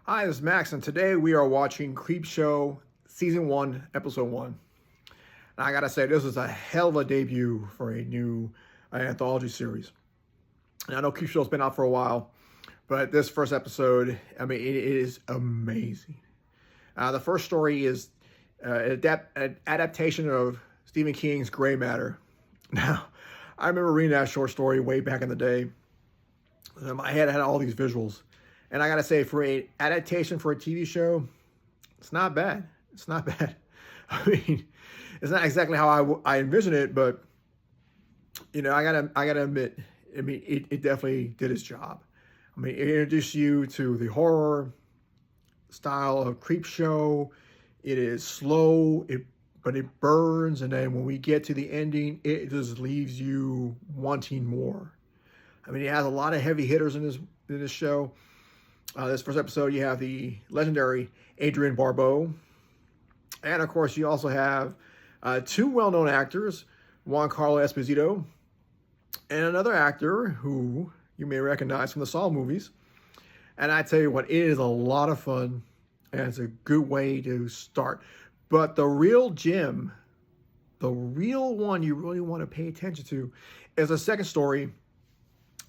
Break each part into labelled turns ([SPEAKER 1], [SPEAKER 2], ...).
[SPEAKER 1] Hi, this is Max, and today we are watching Creepshow Season 1, Episode 1. And I gotta say, this is a hell of a debut for a new anthology series. And I know Creepshow's been out for a while, but this first episode, I mean, it is amazing. The first story is an adaptation of Stephen King's Gray Matter. Now, I remember reading that short story way back in the day. My head had all these visuals. And I gotta say, for an adaptation for a TV show, it's not bad. It's not bad. I mean, it's not exactly how I envision it, but I gotta admit, I mean, it definitely did its job. I mean, it introduced you to the horror style of Creepshow. It is slow, but it burns, and then when we get to the ending, it just leaves you wanting more. I mean, it has a lot of heavy hitters in this show. This first episode, you have the legendary Adrienne Barbeau. And, of course, you also have two well-known actors, Giancarlo Esposito, and another actor who you may recognize from the Saw movies. And I tell you what, it is a lot of fun, and it's a good way to start. But the real gem, the real one you really want to pay attention to, is the second story,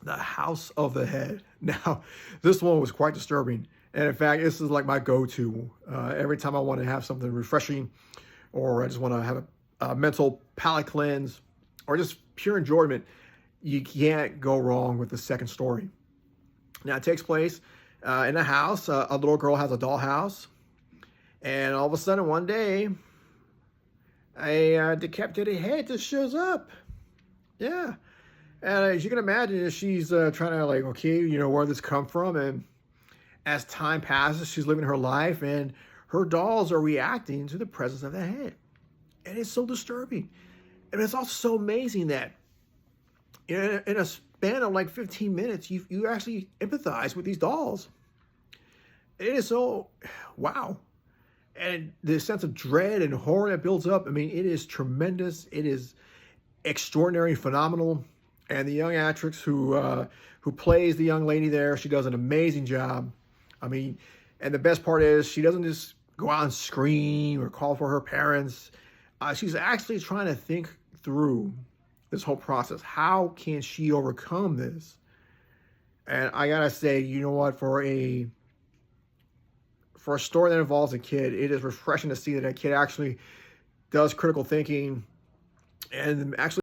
[SPEAKER 1] The House of the Head. Now, this one was quite disturbing. And in fact, this is like my go-to. Every time I want to have something refreshing, or I just want to have a mental palate cleanse, or just pure enjoyment, you can't go wrong with the second story. Now, it takes place in a house. A little girl has a dollhouse. And all of a sudden, one day, a decapitated head just shows up. Yeah. And as you can imagine, she's trying to okay, where did this come from? And as time passes, she's living her life, and her dolls are reacting to the presence of the head. And it's so disturbing. And it's also so amazing that in a span of like 15 minutes, you actually empathize with these dolls. It is so, wow. And the sense of dread and horror that builds up, I mean, it is tremendous. It is extraordinary, phenomenal. And the young actress who plays the young lady there, she does an amazing job. I mean, and the best part is she doesn't just go out and scream or call for her parents. She's actually trying to think through this whole process. How can she overcome this? And I gotta say, you know what? For a story that involves a kid, it is refreshing to see that a kid actually does critical thinking and actually